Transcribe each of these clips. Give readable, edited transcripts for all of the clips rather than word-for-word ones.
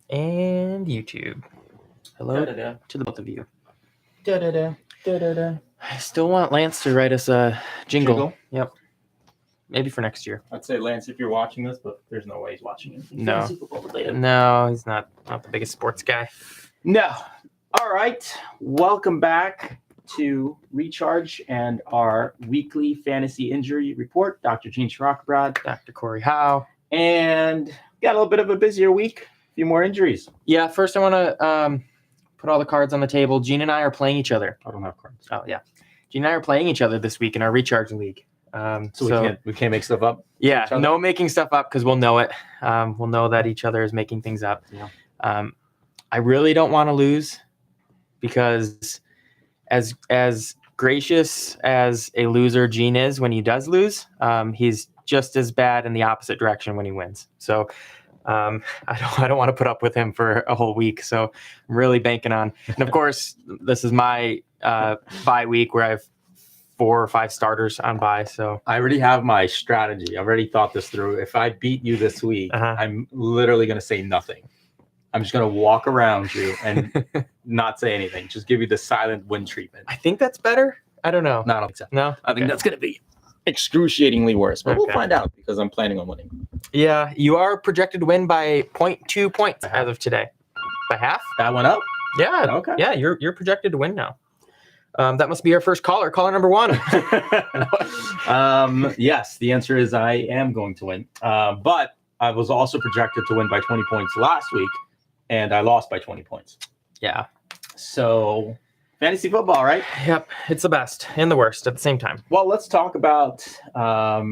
And YouTube. Hello to the both of you. I still want Lance to write us a jingle. Yep. Maybe for next year. I'd say, Lance, if you're watching this, but there's no way he's watching it. No, he's not the biggest sports guy. No. All right. Welcome back to Recharge and our weekly fantasy injury report. Dr. Shirokobrod. Dr. Cory Hough. And got a little bit of a busier week. A few more injuries. Yeah, first I want to put all the cards on the table. Gene and I are playing each other. I don't have cards. Oh, yeah. Gene and I are playing each other this week in our Recharge League. So we can't make stuff up? Yeah, no making stuff up because we'll know it. We'll know that each other is making things up. Yeah. I really don't want to lose because as gracious as a loser Gene is when he does lose, he's just as bad in the opposite direction when he wins. So I don't want to put up with him for a whole week. So I'm really banking on. And of course, this is my bye week where I have 4 or 5 starters on bye. So I already have my strategy. I've already thought this through. If I beat you this week, I'm literally going to say nothing. I'm just going to walk around you and not say anything. Just give you the silent win treatment. I think that's better. I don't know. No, I don't think so. No? I think that's going to be excruciatingly worse. But we'll find out because I'm planning on winning. Yeah, you are projected to win by 0.2 points as of today. By half? That went up? Yeah. Okay. Yeah, you're projected to win now. That must be our first caller. Caller number 1. Yes, the answer is I am going to win. But I was also projected to win by 20 points last week, and I lost by 20 points. Yeah. So, fantasy football, right? Yep. It's the best and the worst at the same time. Well, let's talk about our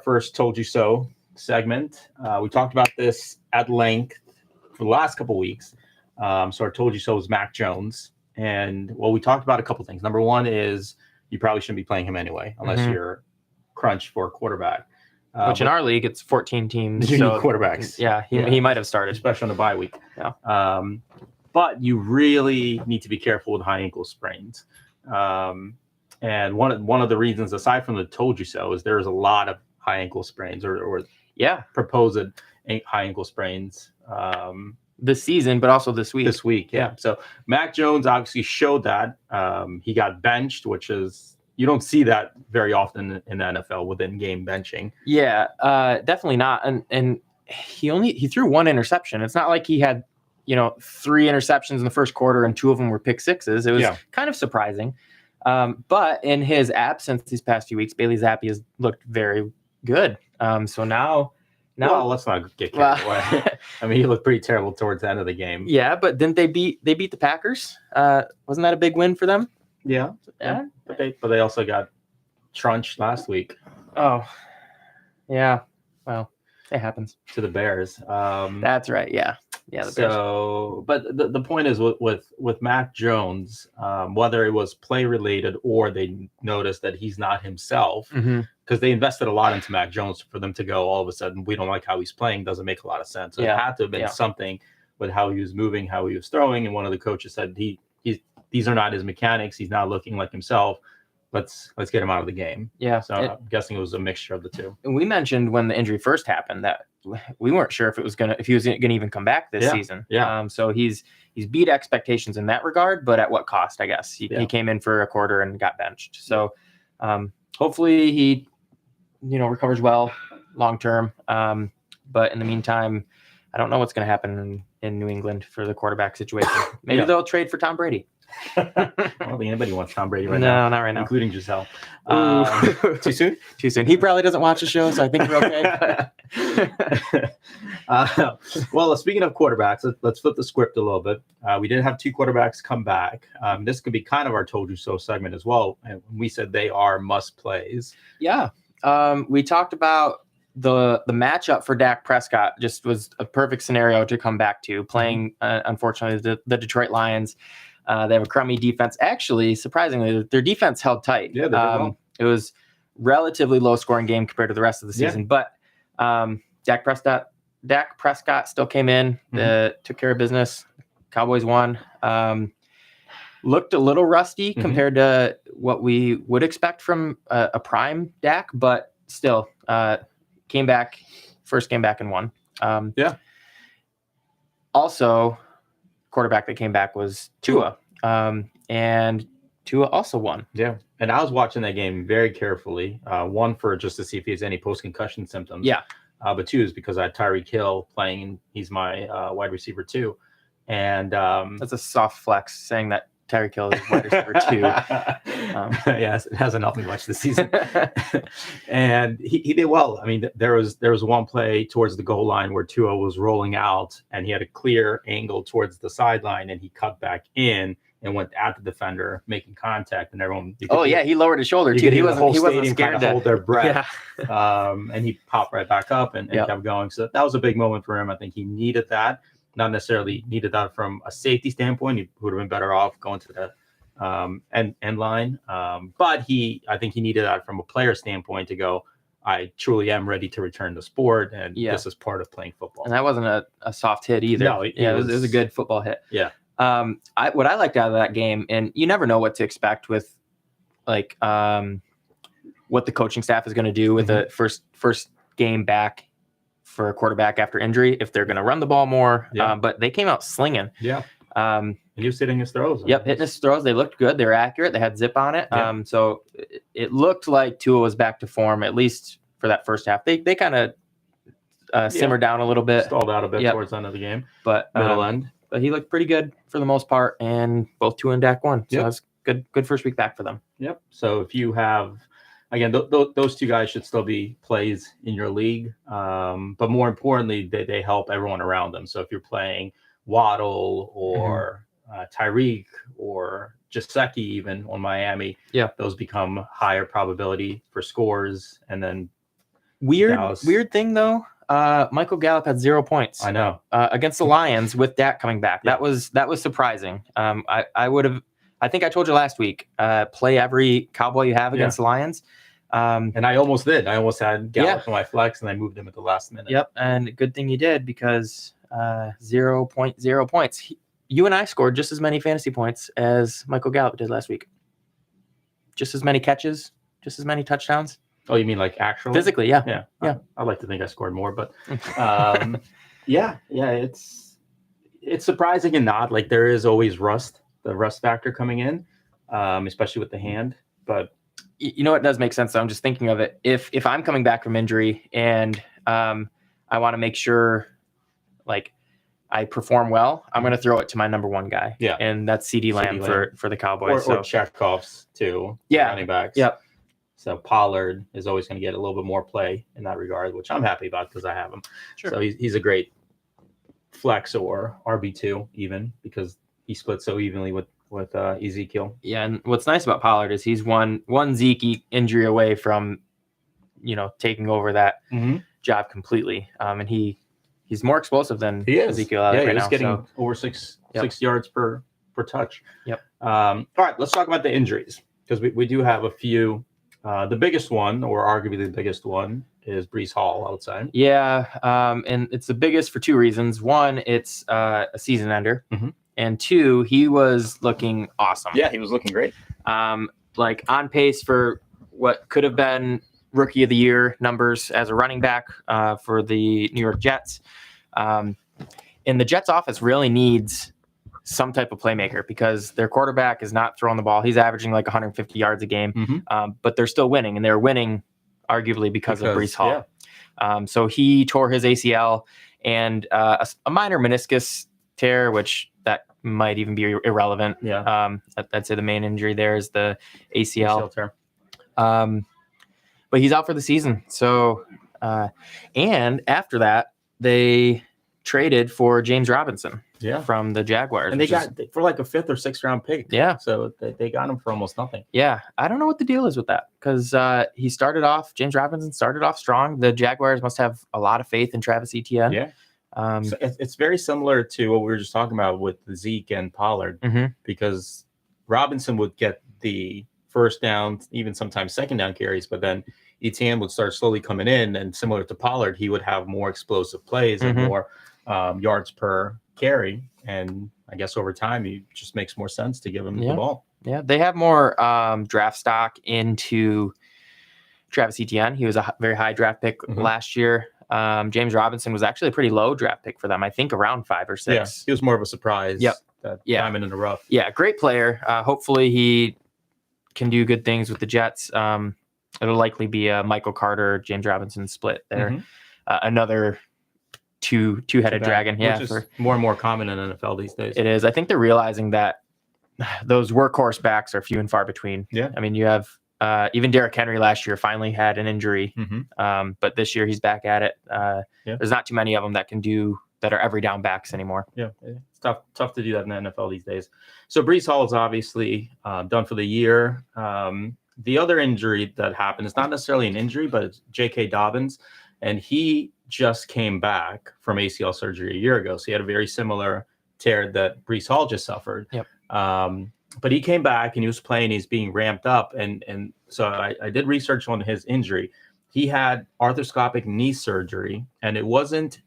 first Told You So segment. We talked about this at length for the last couple of weeks. So our Told You So is Mac Jones. And, well, we talked about a couple things. Number one is you probably shouldn't be playing him anyway unless you're crunched for a quarterback. Which in our league, it's 14 teams. You need quarterbacks. Yeah, he might have started. Especially on the bye week. Yeah. But you really need to be careful with high ankle sprains. And one of the reasons, aside from the Told You So, is there's a lot of high ankle sprains or proposed high ankle sprains. This season, but also this week. This week, yeah. So Mac Jones obviously showed that. He got benched, which is, you don't see that very often in the NFL within game benching. Yeah, definitely not. And he threw 1 interception. It's not like he had 3 interceptions in the first quarter and 2 of them were pick sixes. It was kind of surprising. But in his absence these past few weeks, Bailey Zappi has looked very good. So now, well, let's not get carried away. I mean, he looked pretty terrible towards the end of the game. Yeah, but didn't they beat the Packers? Wasn't that a big win for them? Yeah. But they also got trunched last week. Oh, yeah. Well, it happens to the Bears. That's right. Yeah. Yeah. The Bears. But the point is with Mac Jones, whether it was play related or they noticed that he's not himself, because they invested a lot into Mac Jones for them to go all of a sudden, we don't like how he's playing, doesn't make a lot of sense. So it had to have been something with how he was moving, how he was throwing. And one of the coaches said these are not his mechanics. He's not looking like himself. Let's get him out of the game. Yeah. So I'm guessing it was a mixture of the two. And we mentioned when the injury first happened that we weren't sure if he was gonna even come back this season. Yeah. So he's beat expectations in that regard, but at what cost? I guess he came in for a quarter and got benched. So hopefully he recovers well long term. But in the meantime, I don't know what's going to happen in New England for the quarterback situation. Maybe they'll trade for Tom Brady. I don't think anybody wants Tom Brady right now. No, not right now. Including Giselle. Too soon? Too soon. He probably doesn't watch the show, so I think we're okay. Well, speaking of quarterbacks, let's flip the script a little bit. We did have 2 quarterbacks come back. This could be kind of our Told You So segment as well. And we said they are must plays. Yeah. We talked about the matchup for Dak Prescott just was a perfect scenario to come back to, playing, unfortunately, the Detroit Lions. They have a crummy defense. Actually, surprisingly, their defense held tight. Yeah, they did well. It was relatively low-scoring game compared to the rest of the season. But Dak Prescott still came in, took care of business. Cowboys won. Looked a little rusty compared to what we would expect from a prime Dak, but still came back, first came back and won. Also, quarterback that came back was Tua. And Tua also won. Yeah. And I was watching that game very carefully. One, for just to see if he has any post-concussion symptoms. Yeah. But two is because I had Tyreek Hill playing, and he's my wide receiver too. And that's a soft flex saying that Tyreek Hill is wide receiver 2. Yes, it hasn't helped me much this season. And he did well. I mean, there was one play towards the goal line where Tua was rolling out, and he had a clear angle towards the sideline, and he cut back in and went at the defender, making contact, and everyone. He lowered his shoulder too. He wasn't scared to hold their breath. Yeah. And he popped right back up and kept going. So that was a big moment for him. I think he needed that. Not necessarily needed that from a safety standpoint. He would have been better off going to the end line. But I think he needed that from a player standpoint to go, I truly am ready to return to sport, and this is part of playing football. And that wasn't a soft hit either. No, it was a good football hit. Yeah. What I liked out of that game, and you never know what to expect with like what the coaching staff is going to do with the first game back for a quarterback after injury, if they're going to run the ball more. But they came out slinging. Yeah. And he was hitting his throws. Yep, hitting his throws. They looked good. They were accurate. They had zip on it. Yeah. So it looked like Tua was back to form, at least for that first half. They kind of simmered down a little bit. Stalled out a bit towards the end of the game. But middle end. But he looked pretty good for the most part, and both Tua and Dak won. So that's good first week back for them. Yep. So if you have, again, those two guys should still be plays in your league. But more importantly, they help everyone around them. So if you're playing Waddle or Tyreek or Gesicki even on Miami, those become higher probability for scores. And then weird thing though. Michael Gallup had 0 points. I know against the Lions with Dak coming back. That was surprising. I think I told you last week. Play every Cowboy you have against the Lions. And I almost did. I almost had Gallup on my flex, and I moved him at the last minute. Yep, and good thing you did because 0.0 points. You and I scored just as many fantasy points as Michael Gallup did last week. Just as many catches, just as many touchdowns. Oh, you mean like actually? Physically, yeah. I'd like to think I scored more, but it's surprising and not. Like there is always the rust factor coming in, especially with the hand. But you know, it does make sense. I'm just thinking of it. If I'm coming back from injury and I want to make sure like I perform well, I'm going to throw it to my number one guy. Yeah. And that's CeeDee Lamb for the Cowboys. Or Chekhov's too. Yeah. Running backs. Yep. So Pollard is always going to get a little bit more play in that regard, which I'm happy about because I have him. Sure. So he's a great flex or RB2 even because he splits so evenly with Ezekiel. Yeah, and what's nice about Pollard is he's one Zeke injury away from, taking over that job completely. And he's more explosive than Ezekiel right now. He's getting over six yards per touch. Yep. All right, let's talk about the injuries because we do have a few. The biggest one, or arguably the biggest one, is Breece Hall outside. Yeah, and it's the biggest for two reasons. One, it's a season ender. And two, he was looking awesome. Yeah, he was looking great. Like on pace for what could have been rookie of the year numbers as a running back for the New York Jets. And the Jets offense really needs some type of playmaker because their quarterback is not throwing the ball. He's averaging like 150 yards a game, but they're still winning, and they're winning arguably because of Breece Hall. Yeah. So he tore his ACL and a minor meniscus tear, which that might even be irrelevant. Yeah. I'd say the main injury there is the ACL tear. But he's out for the season. So, and after that, they traded for James Robinson. Yeah. From the Jaguars. And they got for like a 5th or 6th round pick. Yeah. So they got him for almost nothing. Yeah. I don't know what the deal is with that because James Robinson started off strong. The Jaguars must have a lot of faith in Travis Etienne. Yeah. So it's very similar to what we were just talking about with Zeke and Pollard because Robinson would get the first down, even sometimes second down carries, but then Etienne would start slowly coming in, and similar to Pollard, he would have more explosive plays and more yards per carry. And I guess over time, it just makes more sense to give him the ball. Yeah, they have more draft stock into Travis Etienne. He was a very high draft pick last year. James Robinson was actually a pretty low draft pick for them. I think around 5 or 6. Yeah, he was more of a surprise. Yep. That Yeah. diamond in the rough. Yeah, great player. Hopefully he can do good things with the Jets. It'll likely be a Michael Carter, James Robinson split there. Another two-headed dragon. Which is more and more common in NFL these days. It is. I think they're realizing that those workhorse backs are few and far between. Yeah. I mean, you have even Derrick Henry last year finally had an injury, but this year he's back at it. There's not too many of them that are every down backs anymore. Yeah, it's tough to do that in the NFL these days. So Breece Hall is obviously done for the year. The other injury that happened is not necessarily an injury, but it's J.K. Dobbins, and he just came back from ACL surgery a year ago. So he had a very similar tear that Breece Hall just suffered. Yep. But he came back and he was playing. He's being ramped up, and so I did research on his injury. He had arthroscopic knee surgery, and it wasn't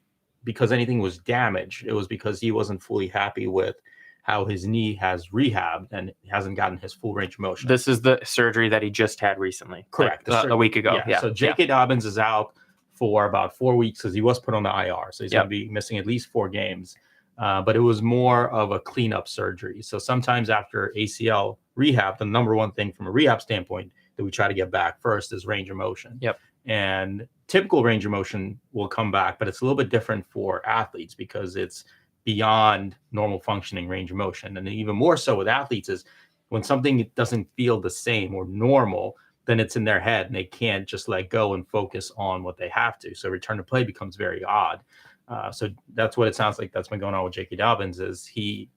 because anything was damaged. It was because he wasn't fully happy with how his knee has rehabbed and hasn't gotten his full range of motion. This is the surgery that he just had recently. Correct. Like, a week ago. Yeah. So J.K. Dobbins is out for about 4 weeks because he was put on the IR. So he's going to be missing at least 4 games. But it was more of a cleanup surgery. So sometimes after ACL rehab, the number one thing from a rehab standpoint that we try to get back first is range of motion. Yep. And typical range of motion will come back, but it's a little bit different for athletes because it's beyond normal functioning range of motion. And even more so with athletes is when something doesn't feel the same or normal, then it's in their head and they can't just let go and focus on what they have to. So return to play becomes very odd. So that's what it sounds like that's been going on with J.K. Dobbins is he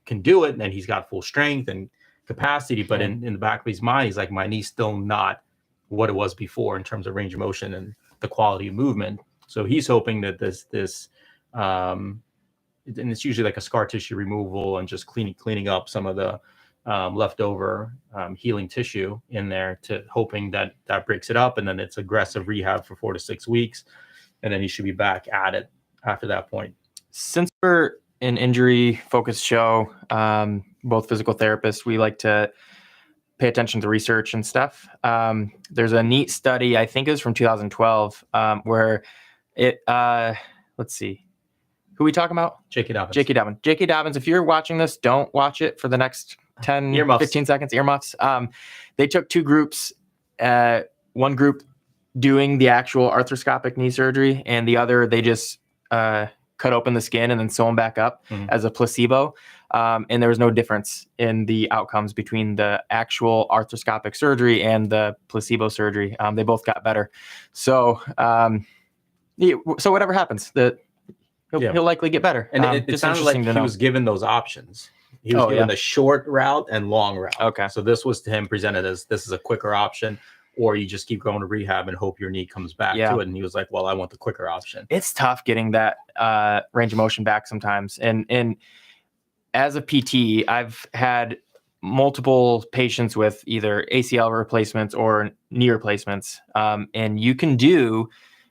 can do it and he's got full strength and capacity, but in the back of his mind, he's like, my knee's still not what it was before in terms of range of motion and the quality of movement. So he's hoping that this and it's usually like a scar tissue removal and just cleaning up some of the leftover healing tissue in there to hoping that breaks it up. And then it's aggressive rehab for 4 to 6 weeks. And then he should be back at it after that point. Since we're an injury-focused show, both physical therapists, we like to pay attention to research and stuff. There's a neat study, I think it was from 2012, where it, let's see, who are we talking about? J.K. Dobbins. J.K. Dobbins, if you're watching this, don't watch it for the next 10, earmuffs. 15 seconds, earmuffs. They took 2 groups, one group doing the actual arthroscopic knee surgery, and the other, they just cut open the skin and then sew them back up as a placebo. And there was no difference in the outcomes between the actual arthroscopic surgery and the placebo surgery. They both got better. So, so whatever happens, he'll likely get better. And it sounds like he was given those options. He was given the short route and long route. Okay. So this was to him presented as this is a quicker option, or you just keep going to rehab and hope your knee comes back to it. And he was like, well, I want the quicker option. It's tough getting that range of motion back sometimes. And as a PT, I've had multiple patients with either ACL replacements or knee replacements. And you can do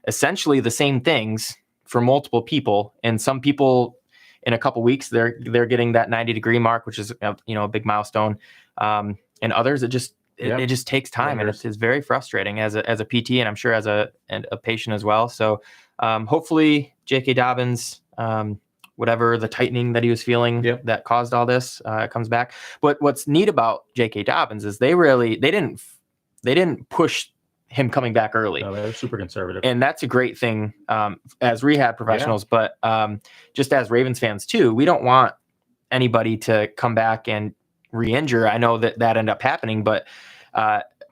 essentially the same things for multiple people. And some people in a couple weeks, they're getting that 90-degree mark, which is a big milestone. And others, it just takes time, and it's very frustrating as a PT, and I'm sure as a patient as well. So hopefully J.K. Dobbins, whatever the tightening that he was feeling that caused all this, comes back. But what's neat about J.K. Dobbins is they didn't push him coming back early. No, they're super conservative, and that's a great thing as rehab professionals. But just as Ravens fans too, we don't want anybody to come back and re-injure. I know that ended up happening, but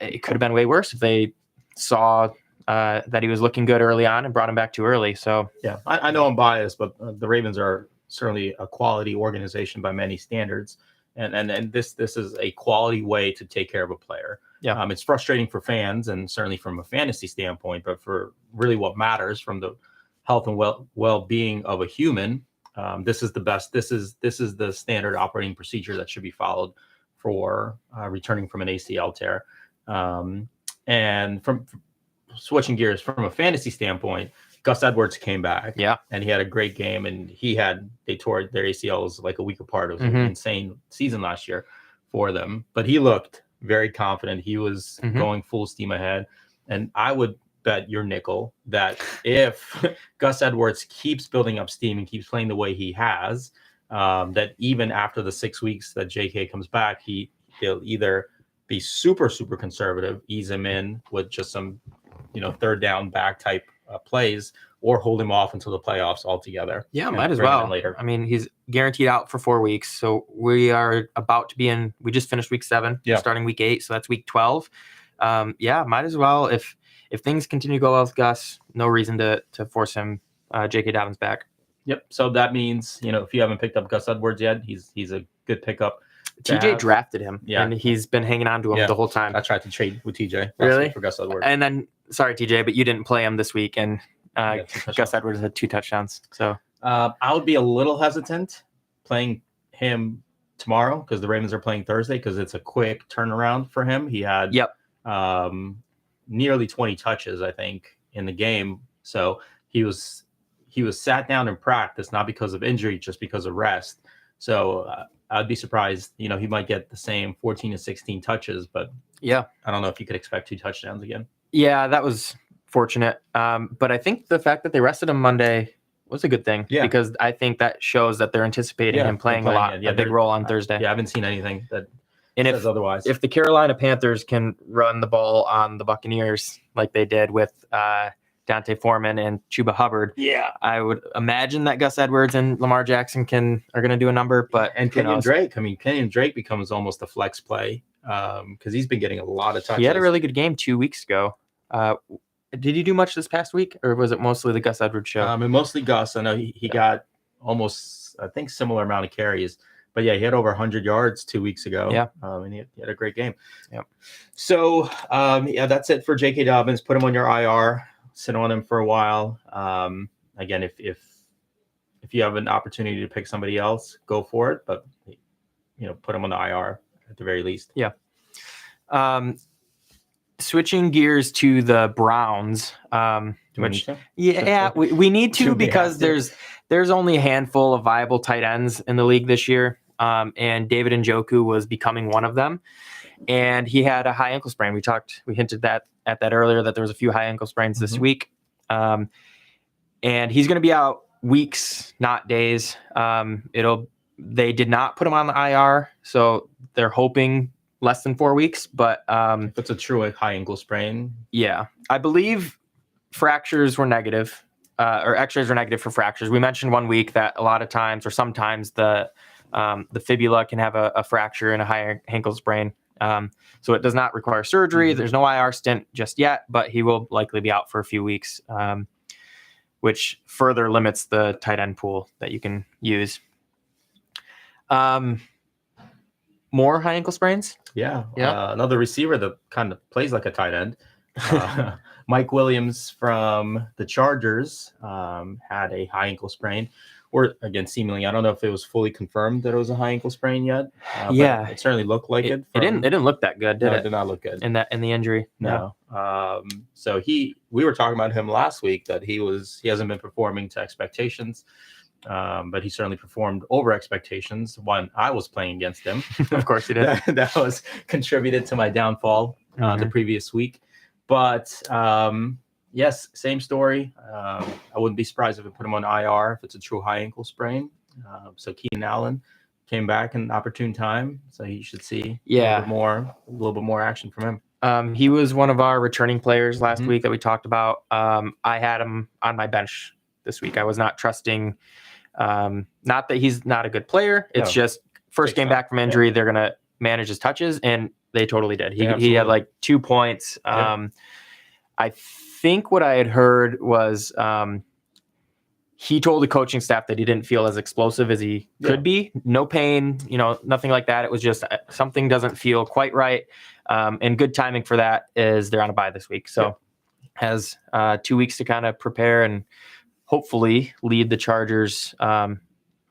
it could have been way worse if they saw that he was looking good early on and brought him back too early. So yeah, I know I'm biased, but the Ravens are certainly a quality organization by many standards, and this is a quality way to take care of a player. Yeah, it's frustrating for fans and certainly from a fantasy standpoint, but for really what matters from the health and well-being of a human, this is the best. This is the standard operating procedure that should be followed for returning from an ACL tear. And from switching gears from a fantasy standpoint, Gus Edwards came back. Yeah, and he had a great game, and they tore their ACLs like a week apart. It was an insane season last year for them, but he looked very confident. He was going full steam ahead, and I would bet your nickel that if Gus Edwards keeps building up steam and keeps playing the way he has, that even after the 6 weeks that JK comes back, he'll either be super, super conservative, ease him in with just some, third down back type plays, or hold him off until the playoffs altogether. Yeah, might as well. Later. I mean, he's guaranteed out for 4 weeks. So we are about to be we just finished week 7, starting week 8. So that's week 12. Might as well. If things continue to go well with Gus, no reason to force him, J.K. Dobbins back. Yep. So that means, if you haven't picked up Gus Edwards yet, he's a good pickup. TJ drafted him, and he's been hanging on to him the whole time. I tried to trade with TJ really for Gus Edwards. And then, sorry, TJ, but you didn't play him this week, and Gus Edwards had 2 touchdowns. So I would be a little hesitant playing him tomorrow because the Ravens are playing Thursday because it's a quick turnaround for him. He had nearly 20 touches, I think, in the game. So he was sat down in practice, not because of injury, just because of rest. So I'd be surprised, he might get the same 14 to 16 touches, but I don't know if you could expect 2 touchdowns again. Yeah, that was fortunate. But I think the fact that they rested him Monday was a good thing because I think that shows that they're anticipating him playing a big role on Thursday. I haven't seen anything that says otherwise. If the Carolina Panthers can run the ball on the Buccaneers like they did with Dante Foreman and Chuba Hubbard, I would imagine that Gus Edwards and Lamar Jackson are going to do a number. But Kenyon Drake, Kenyon Drake becomes almost a flex play because he's been getting a lot of touches. He had a really good game 2 weeks ago. Did you do much this past week, or was it mostly the Gus Edwards show? Mostly Gus. I know he got almost, I think, similar amount of carries. But he had over 100 yards 2 weeks ago. Yeah. And he had a great game. Yep. So, that's it for J.K. Dobbins. Put him on your IR. Sit on him for a while. Again, if you have an opportunity to pick somebody else, go for it. But, put him on the IR at the very least. Yeah. Switching gears to the Browns, which we need to because there's only a handful of viable tight ends in the league this year, and David Njoku was becoming one of them, and he had a high ankle sprain. We hinted at that earlier that there was a few high ankle sprains this week, and he's going to be out weeks, not days. They did not put him on the IR, so they're hoping less than 4 weeks, but if it's a true high ankle sprain, I believe fractures were negative, or X-rays were negative for fractures. We mentioned 1 week that a lot of times, or sometimes, the fibula can have a fracture and a high ankle sprain. So it does not require surgery. There's no IR stint just yet, but he will likely be out for a few weeks, which further limits the tight end pool that you can use. More high ankle sprains? Yeah. Another receiver that kind of plays like a tight end. Mike Williams from the Chargers had a high ankle sprain. Or, again, seemingly, I don't know if it was fully confirmed that it was a high ankle sprain yet. But it certainly looked like it. It didn't look that good, did it? It did not look good. In the injury? No. So we were talking about him last week that he hasn't been performing to expectations. But he certainly performed over expectations when I was playing against him. Of course he did. that was contributed to my downfall the previous week. But yes, same story. I wouldn't be surprised if we put him on IR if it's a true high ankle sprain. So Keenan Allen came back in opportune time, so he should see a little bit more action from him. He was one of our returning players last week that we talked about. I had him on my bench this week. I was not trusting. Not that he's not a good player. It's just first game back from injury. They're going to manage his touches, and they totally did. He had like 2 points. I think what I had heard was he told the coaching staff that he didn't feel as explosive as he could be. No pain, nothing like that. It was just something doesn't feel quite right. And good timing for that is they're on a bye this week. So has 2 weeks to kind of prepare and hopefully lead the Chargers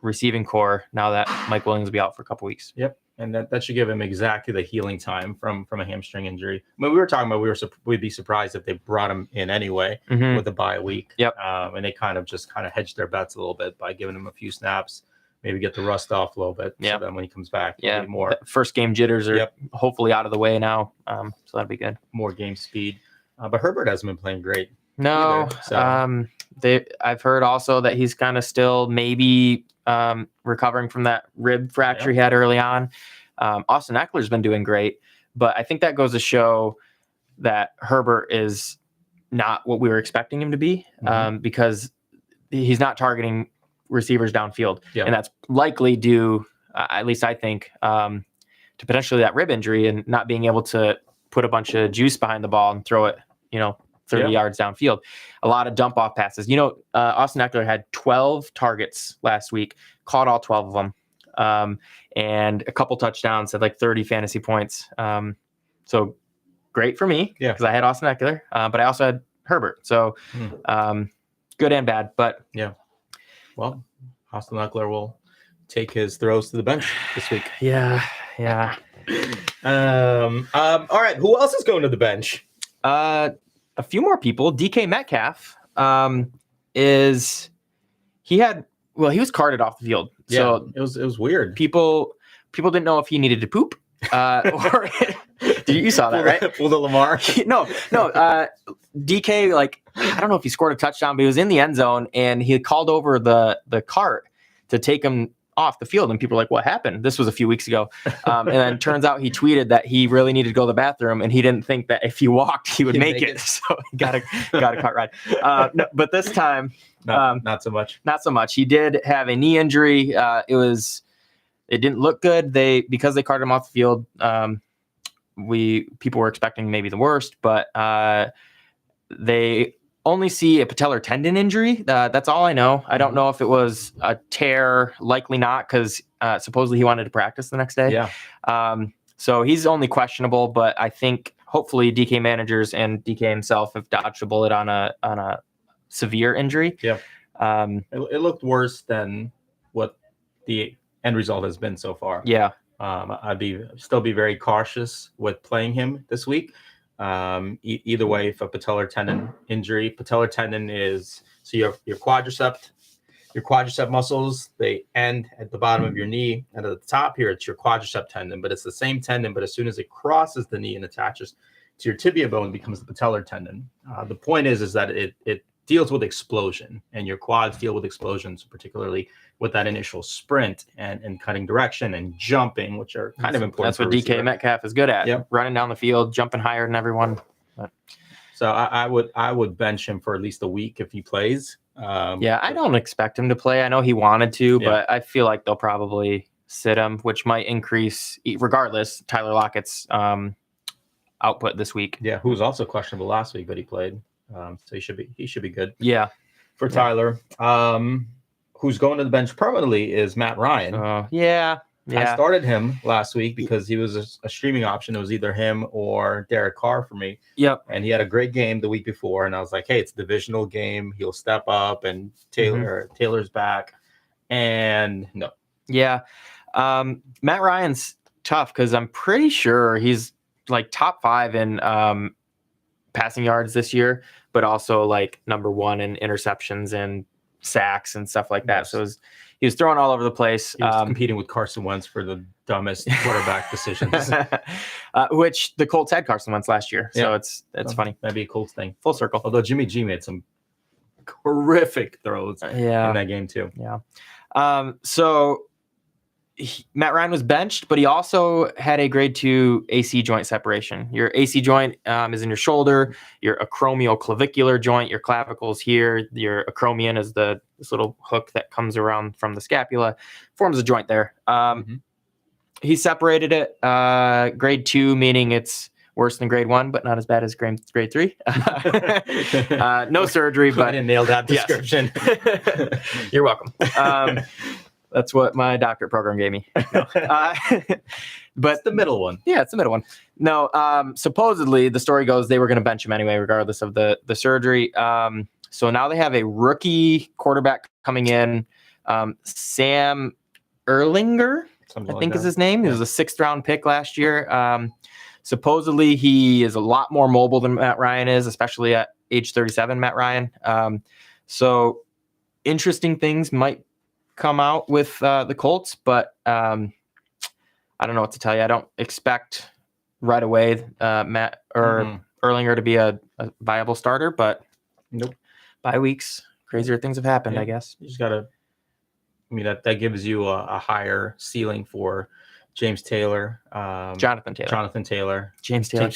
receiving core now that Mike Williams will be out for a couple weeks. Yep. And that should give him exactly the healing time from a hamstring injury. I mean, we were talking about we'd be surprised if they brought him in anyway with a bye week. Yep. And they kind of hedged their bets a little bit by giving him a few snaps, maybe get the rust off a little bit. So then when he comes back, be more. First game jitters are hopefully out of the way now. So that'd be good. More game speed. But Herbert hasn't been playing great. No. Either, so. I've heard also that he's kind of still maybe recovering from that rib fracture he had early on. Austin Eckler's been doing great, but I think that goes to show that Herbert is not what we were expecting him to be, because he's not targeting receivers downfield. And that's likely due, at least I think, to potentially that rib injury and not being able to put a bunch of juice behind the ball and throw it, 30 yards downfield. A lot of dump off passes. Austin Eckler had 12 targets last week, caught all 12 of them, and a couple touchdowns, had like 30 fantasy points. So great for me because I had Austin Eckler, but I also had Herbert. So good and bad. But well, Austin Eckler will take his throws to the bench this week. Yeah. All right. Who else is going to the bench? A few more people. DK Metcalf he was carted off the field. So it was weird. People didn't know if he needed to poop. Or you saw that, right? Pull the Lamar. No. DK, I don't know if he scored a touchdown, but he was in the end zone and he called over the cart to take him off the field, and people were like, what happened? This was a few weeks ago. And then it turns out he tweeted that he really needed to go to the bathroom and he didn't think that if he walked, he would make it. So he got a cart ride. No, but this time, not so much. Not so much. He did have a knee injury. It didn't look good. Because they carted him off the field, people were expecting maybe the worst, but they only see a patellar tendon injury. That's all I know. I don't know if it was a tear. Likely not, because supposedly he wanted to practice the next day. Yeah. So he's only questionable, but I think hopefully DK managers and DK himself have dodged a bullet on a severe injury. Yeah. It looked worse than what the end result has been so far. Yeah. I'd still be very cautious with playing him this week. Either way, if a patellar tendon injury, patellar tendon is your quadricep muscles, they end at the bottom of your knee, and at the top here it's your quadricep tendon, but it's the same tendon, but as soon as it crosses the knee and attaches to your tibia bone, it becomes the patellar tendon. The point is that it deals with explosion, and your quads deal with explosions, particularly with that initial sprint and cutting direction and jumping, which are kind of important. That's what DK Metcalf is good at. Running down the field, jumping higher than everyone. So I would bench him for at least a week if he plays. I don't expect him to play. I know he wanted to, but I feel like they'll probably sit him, which might increase, regardless, Tyler Lockett's output this week. Yeah, who was also questionable last week, but he played. So he should be good. Yeah. For Tyler. Who's going to the bench permanently is Matt Ryan. I started him last week because he was a streaming option. It was either him or Derek Carr for me. Yep. And he had a great game the week before, and I was like, hey, it's a divisional game. He'll step up, and Taylor's back. And no. Yeah. Matt Ryan's tough because I'm pretty sure he's like top 5 in passing yards this year, but also like number 1 in interceptions and sacks and stuff like that. So he was throwing all over the place. He was competing with Carson Wentz for the dumbest quarterback decisions, which the Colts had Carson Wentz last year. So it's funny. Maybe a Colts thing. Full circle. Although Jimmy G made some horrific throws in that game too. Yeah. Matt Ryan was benched, but he also had a grade 2 AC joint separation. Your AC joint is in your shoulder, your acromioclavicular joint, your clavicles here, your acromion is this little hook that comes around from the scapula, forms a joint there. He separated it, grade 2, meaning it's worse than grade 1, but not as bad as grade 3. No surgery, but I didn't nail that description. Yes. You're welcome. That's what my doctorate program gave me. No. But it's the middle one. Yeah, it's the middle one. No, supposedly the story goes they were going to bench him anyway, regardless of the surgery. So now they have a rookie quarterback coming in, Sam Erlinger, I think is his name. He was a 6th round pick last year. Supposedly he is a lot more mobile than Matt Ryan is, especially at age 37, Matt Ryan. So interesting things might come out with the Colts, but I don't know what to tell you. I don't expect right away Matt or Erlinger to be a viable starter, but Nope. bye weeks, crazier things have happened, Yeah. I guess. You just gotta. I mean, that gives you a higher ceiling for James Taylor, Jonathan Taylor. James Taylor.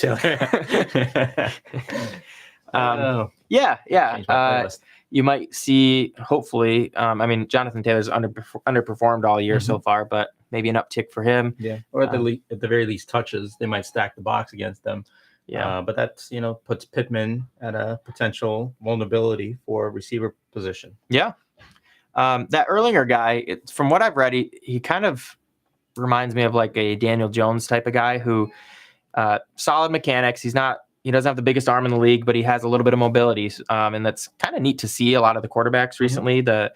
Yeah. You might see, hopefully, I mean, Jonathan Taylor's underperformed all year so far, but maybe an uptick for him. Yeah, or at the very least touches. They might stack the box against them. Yeah, but that's, puts Pittman at a potential vulnerability for receiver position. Yeah. That Erlinger guy, from what I've read, he kind of reminds me of like a Daniel Jones type of guy who solid mechanics. He doesn't have the biggest arm in the league, but he has a little bit of mobility. And that's kind of neat to see a lot of the quarterbacks recently, the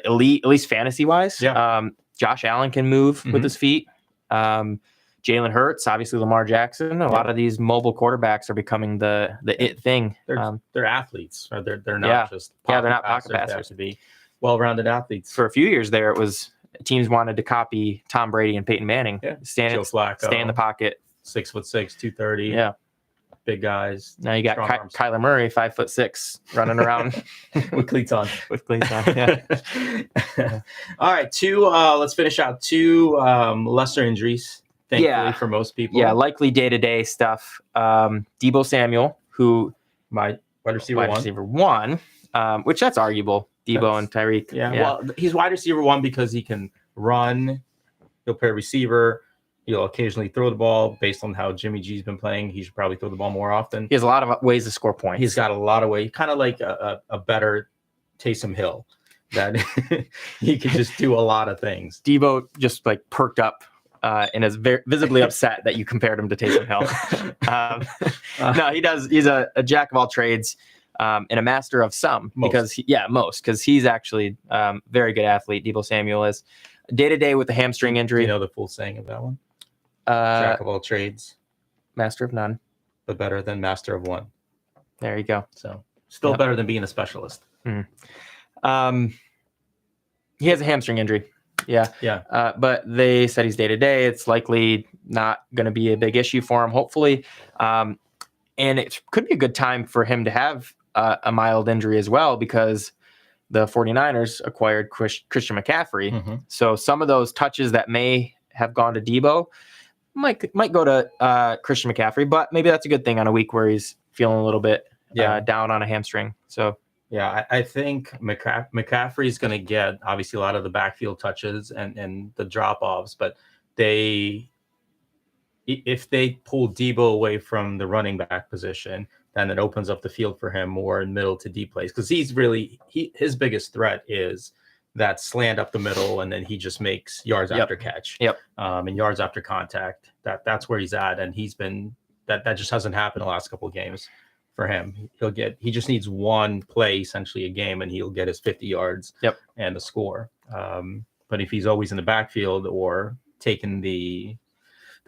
elite, at least fantasy wise. Yeah. Josh Allen can move with his feet. Jalen Hurts, obviously Lamar Jackson. A lot of these mobile quarterbacks are becoming the it thing. They're athletes. They're not just they're not pocket passers. They have to be well-rounded athletes. For a few years there, it was teams wanted to copy Tom Brady and Peyton Manning. Yeah. Stay in the pocket. 6'6", 230. Yeah. Big guys. Now you got Kyler Murray, 5'6", running around with cleats on. Yeah. All right. Let's finish out two lesser injuries. Thankfully for most people. Yeah, likely day-to-day stuff. Deebo Samuel, who wide receiver one, which that's arguable. Deebo and Tyreek. Yeah. Well, he's wide receiver one because he can run. He'll play receiver. He'll occasionally throw the ball. Based on how Jimmy G's been playing, he should probably throw the ball more often. He has a lot of ways to score points. He's got a lot of ways, kind of like a better Taysom Hill, that he can just do a lot of things. Deebo just like perked up and is very visibly upset that you compared him to Taysom Hill. No, he does. He's a jack of all trades and a master of some. Because he's actually very good athlete. Deebo Samuel is day-to-day with the hamstring injury. Do you know the full saying of that one? Jack of all trades, master of none, but better than master of one. There you go. So still better than being a specialist. He has a hamstring injury. Yeah. But they said he's day-to-day. It's likely not going to be a big issue for him, hopefully. And it could be a good time for him to have a mild injury as well, because the 49ers acquired Christian McCaffrey. So some of those touches that may have gone to Deebo might go to Christian McCaffrey, but maybe that's a good thing on a week where he's feeling a little bit down on a hamstring. So yeah, I think McCaffrey's going to get obviously a lot of the backfield touches and the drop-offs, but if they pull Deebo away from the running back position, then it opens up the field for him more in middle to deep plays, because his biggest threat is that slant up the middle, and then he just makes yards after catch, and yards after contact. That's where he's at, and he's been that just hasn't happened the last couple of games for him. He just needs one play essentially a game, and he'll get his 50 yards and the score. But if he's always in the backfield or taking the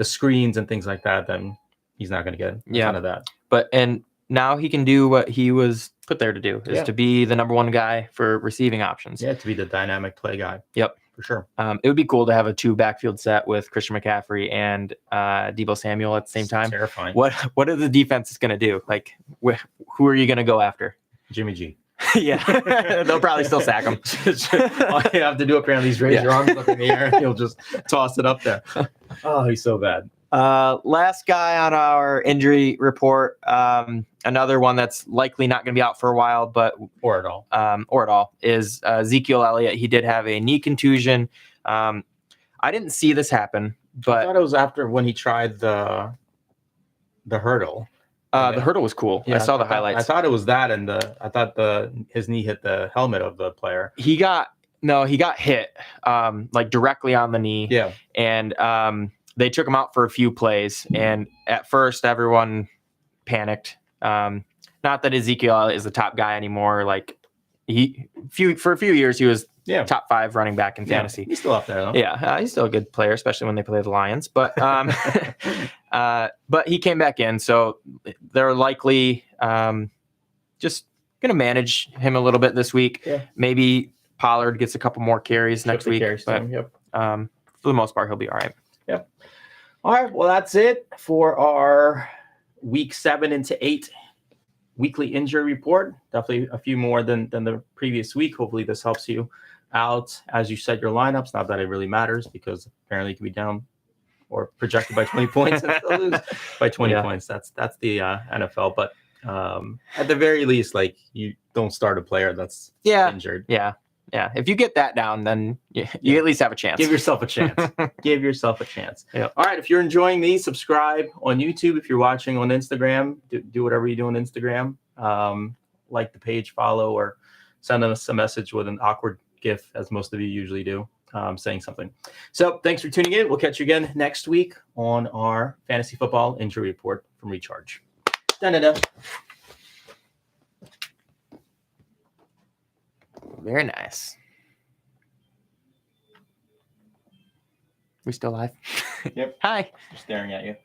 screens and things like that, then he's not going to get a ton of that. And now he can do what he was put there to do, is to be the number one guy for receiving options. Yeah, to be the dynamic play guy. Yep. For sure. It would be cool to have a 2 backfield set with Christian McCaffrey and Deebo Samuel at the same time. Terrifying. What are the defenses going to do? Like, who are you going to go after? Jimmy G. Yeah, they'll probably still sack him. All you have to do apparently is raise your arms up in the air, and he'll just toss it up there. Oh, he's so bad. Last guy on our injury report, another one that's likely not going to be out for a while, or at all, is Ezekiel Elliott. He did have a knee contusion. I didn't see this happen, but I thought it was after when he tried the hurdle. The hurdle was cool. Yeah, I saw the highlights. I thought it was that, and I thought his knee hit the helmet of the player. He got hit like directly on the knee. Yeah, and they took him out for a few plays, and at first everyone panicked. Not that Ezekiel is the top guy anymore. Like for a few years he was top 5 running back in fantasy. He's still up there though. Yeah, he's still a good player, especially when they play the Lions. But but he came back in, so they're likely just going to manage him a little bit this week. Yeah. Maybe Pollard gets a couple more carries next week. But for the most part, he'll be all right. Yep. All right. Well, that's it for our week 7 into 8 weekly injury report. Definitely a few more than the previous week. Hopefully this helps you out as you set your lineups. Not that it really matters, because apparently you can be down or projected by 20 points and still lose by 20 points. That's the NFL. But at the very least, like, you don't start a player that's injured. Yeah. If you get that down, then you at least have a chance. Give yourself a chance. Give yourself a chance. Yeah. All right. If you're enjoying these, subscribe on YouTube. If you're watching on Instagram, do whatever you do on Instagram. Like the page, follow, or send us a message with an awkward GIF, as most of you usually do, saying something. So thanks for tuning in. We'll catch you again next week on our fantasy football injury report from Recharge. Da-da-da. Very nice. We still live? Yep. Hi. I'm staring at you.